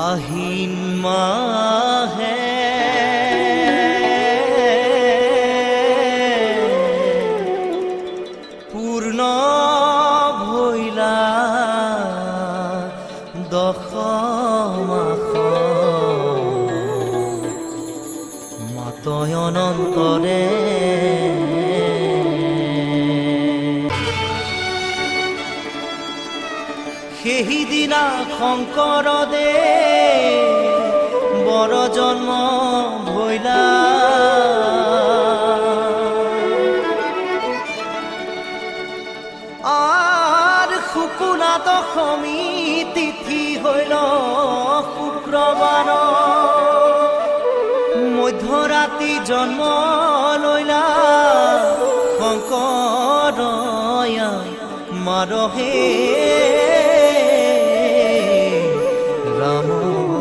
আহিন মাহে পূৰ্ণ ভৈলা দশ মাস মাতয় অনন্তৰে সেইদিনা শংকৰদে বৰ জন্ম ভৈলা আৰ শুকুলা দশমী তিথি হইল শুক্ৰবাৰ মধ্যৰাতি জন্ম লৈলা শংকৰয়া মাৰহে ৰাম